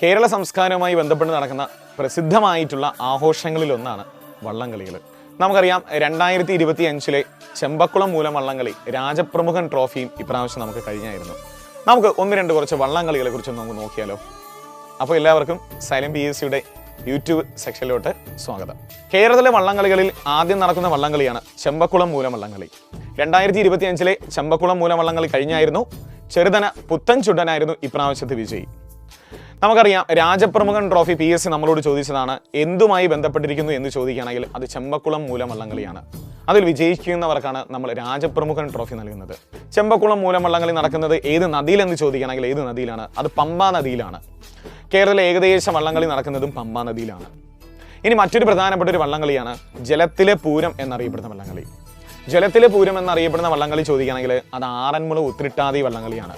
കേരള സംസ്കാരവുമായി ബന്ധപ്പെട്ട് നടക്കുന്ന പ്രസിദ്ധമായിട്ടുള്ള ആഘോഷങ്ങളിലൊന്നാണ് വള്ളംകളികൾ. നമുക്കറിയാം 2025 ചെമ്പക്കുളം മൂലം വള്ളംകളി രാജപ്രമുഖൻ ട്രോഫിയും ഇപ്രാവശ്യം നമുക്ക് കഴിഞ്ഞായിരുന്നു. നമുക്ക് കുറച്ച് വള്ളംകളികളെ കുറിച്ച് നമുക്ക് നോക്കിയാലോ. അപ്പോൾ എല്ലാവർക്കും സൈലന്റ് PSCയുടെ യൂട്യൂബ് സെക്ഷനിലോട്ട് സ്വാഗതം. കേരളത്തിലെ വള്ളംകളികളിൽ ആദ്യം നടക്കുന്ന വള്ളംകളിയാണ് ചെമ്പക്കുളം മൂലം വള്ളംകളി. 2025 ചെമ്പക്കുളം മൂലം വള്ളംകളി കഴിഞ്ഞായിരുന്നു. ചെറുതന പുത്തൻ ചുണ്ടനായിരുന്നു ഇപ്രാവശ്യത്തെ വിജയി. നമുക്കറിയാം രാജപ്രമുഖൻ ട്രോഫി PSC നമ്മളോട് ചോദിച്ചതാണ് എന്തുമായി ബന്ധപ്പെട്ടിരിക്കുന്നു എന്ന് ചോദിക്കുകയാണെങ്കിൽ അത് ചെമ്പക്കുളം മൂലം വള്ളംകളിയാണ്. അതിൽ വിജയിക്കുന്നവർക്കാണ് നമ്മൾ രാജപ്രമുഖൻ ട്രോഫി നൽകുന്നത്. ചെമ്പക്കുളം മൂലം വള്ളംകളി നടക്കുന്നത് ഏത് നദിയിലെന്ന് ചോദിക്കുകയാണെങ്കിൽ ഏത് നദിയിലാണ്? അത് പമ്പാ നദിയിലാണ്. കേരളത്തിലെ ഏകദേശം വള്ളംകളി നടക്കുന്നതും പമ്പാ നദിയിലാണ്. ഇനി മറ്റൊരു പ്രധാനപ്പെട്ട ഒരു വള്ളംകളിയാണ് ജലത്തിലെ പൂരം എന്നറിയപ്പെടുന്ന വള്ളംകളി. ജലത്തിലെ പൂരം എന്നറിയപ്പെടുന്ന വള്ളംകളി ചോദിക്കുകയാണെങ്കിൽ അത് ആറന്മുള ഉത്രിട്ടാതി വള്ളംകളിയാണ്.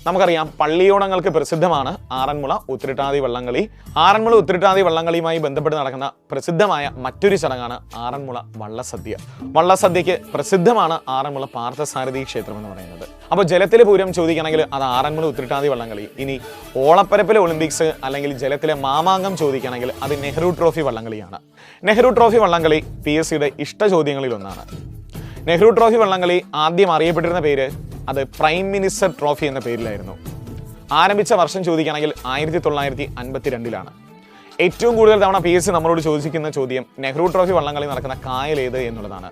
നമുക്കറിയാം പള്ളിയോടങ്ങൾക്ക് പ്രസിദ്ധമാണ് ആറന്മുള ഉത്രിട്ടാതി വള്ളംകളി. ആറന്മുള ഉത്രിട്ടാതി വള്ളംകളിയുമായി ബന്ധപ്പെട്ട് നടക്കുന്ന പ്രസിദ്ധമായ മറ്റൊരു ചടങ്ങാണ് ആറന്മുള വള്ളസദ്യ. വള്ളസദ്യക്ക് പ്രസിദ്ധമാണ് ആറന്മുള പാർത്ഥസാരഥി ക്ഷേത്രം എന്ന് പറയുന്നത്. അപ്പോൾ ജലത്തിലെ പൂരം ചോദിക്കുകയാണെങ്കിൽ അത് ആറന്മുള ഉത്രിട്ടാതി വള്ളംകളി. ഇനി ഓളപ്പരപ്പിലെ ഒളിമ്പിക്സ് അല്ലെങ്കിൽ ജലത്തിലെ മാമാങ്കം ചോദിക്കുകയാണെങ്കിൽ അത് നെഹ്റു ട്രോഫി വള്ളംകളിയാണ്. നെഹ്റു ട്രോഫി വള്ളംകളി PSCയുടെ ഇഷ്ട ചോദ്യങ്ങളിൽ ഒന്നാണ്. നെഹ്റു ട്രോഫി വള്ളംകളി ആദ്യം അറിയപ്പെട്ടിരുന്ന പേര് അത് പ്രൈം മിനിസ്റ്റർ ട്രോഫി എന്ന പേരിലായിരുന്നു. ആരംഭിച്ച വർഷം ചോദിക്കുകയാണെങ്കിൽ 1952 ഏറ്റവും കൂടുതൽ തവണ PSC നമ്മളോട് ചോദിക്കുന്ന ചോദ്യം നെഹ്റു ട്രോഫി വള്ളംകളി നടക്കുന്ന കായൽ ഏത് എന്നുള്ളതാണ്.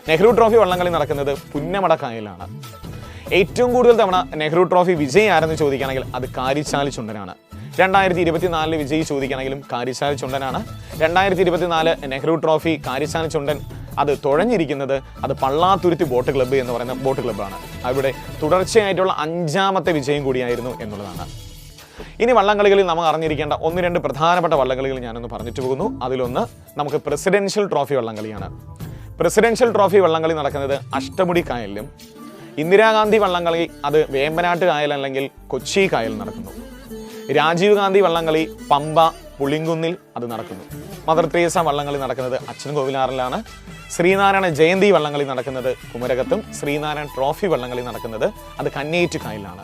നെഹ്റു ട്രോഫി വള്ളംകളി നടക്കുന്നത് പുന്നമട കായലാണ്. ഏറ്റവും കൂടുതൽ തവണ നെഹ്റു ട്രോഫി വിജയി ആരെന്ന് ചോദിക്കുകയാണെങ്കിൽ അത് കാരിച്ചാൽ ചുണ്ടനാണ്. 2024 വിജയി ചോദിക്കുകയാണെങ്കിലും കാരിച്ചാൽ ചുണ്ടനാണ്. 2024 നെഹ്റു ട്രോഫി കാരിച്ചാൽ ചുണ്ടൻ അത് തുഴഞ്ഞിരിക്കുന്നത് അത് പള്ളാത്തുരുത്തി ബോട്ട് ക്ലബ്ബ് എന്ന് പറയുന്ന ബോട്ട് ക്ലബ്ബാണ്. അവിടെ തുടർച്ചയായിട്ടുള്ള 5ാമത്തെ വിജയം കൂടിയായിരുന്നു എന്നുള്ളതാണ്. ഇനി വള്ളംകളികളിൽ നമ്മൾ അറിഞ്ഞിരിക്കേണ്ട 1-2 പ്രധാനപ്പെട്ട വള്ളംകളികൾ ഞാനൊന്ന് പറഞ്ഞിട്ട് പോകുന്നു. അതിലൊന്ന് നമുക്ക് പ്രസിഡൻഷ്യൽ ട്രോഫി വള്ളംകളിയാണ്. പ്രസിഡൻഷ്യൽ ട്രോഫി വള്ളംകളി നടക്കുന്നത് അഷ്ടമുടി കായലിലും. ഇന്ദിരാഗാന്ധി വള്ളംകളി അത് വേമ്പനാട്ട് കായൽ അല്ലെങ്കിൽ കൊച്ചി കായൽ നടക്കുന്നു. രാജീവ് ഗാന്ധി വള്ളംകളി പമ്പ പുളിങ്കുന്നിൽ അത് നടക്കുന്നു. മദർ തെരേസ വള്ളംകളി നടക്കുന്നത് അച്ഛൻകോവിലാറിലാണ്. ശ്രീനാരായണ ജയന്തി വള്ളംകളി നടക്കുന്നത് കുമരകത്തും. ശ്രീനാരായണ ട്രോഫി വള്ളംകളി നടക്കുന്നത് അത് കന്നേറ്റ് കായലിലാണ്.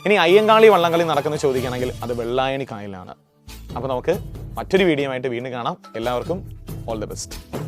ഇനി അയ്യങ്കാളി വള്ളംകളി നടക്കുന്ന ചോദിക്കുകയാണെങ്കിൽ അത് വെള്ളായണി കായലിലാണ്. അപ്പോൾ നമുക്ക് മറ്റൊരു വീഡിയോ ആയിട്ട് വീണ്ടും കാണാം. എല്ലാവർക്കും ഓൾ ദി ബെസ്റ്റ്.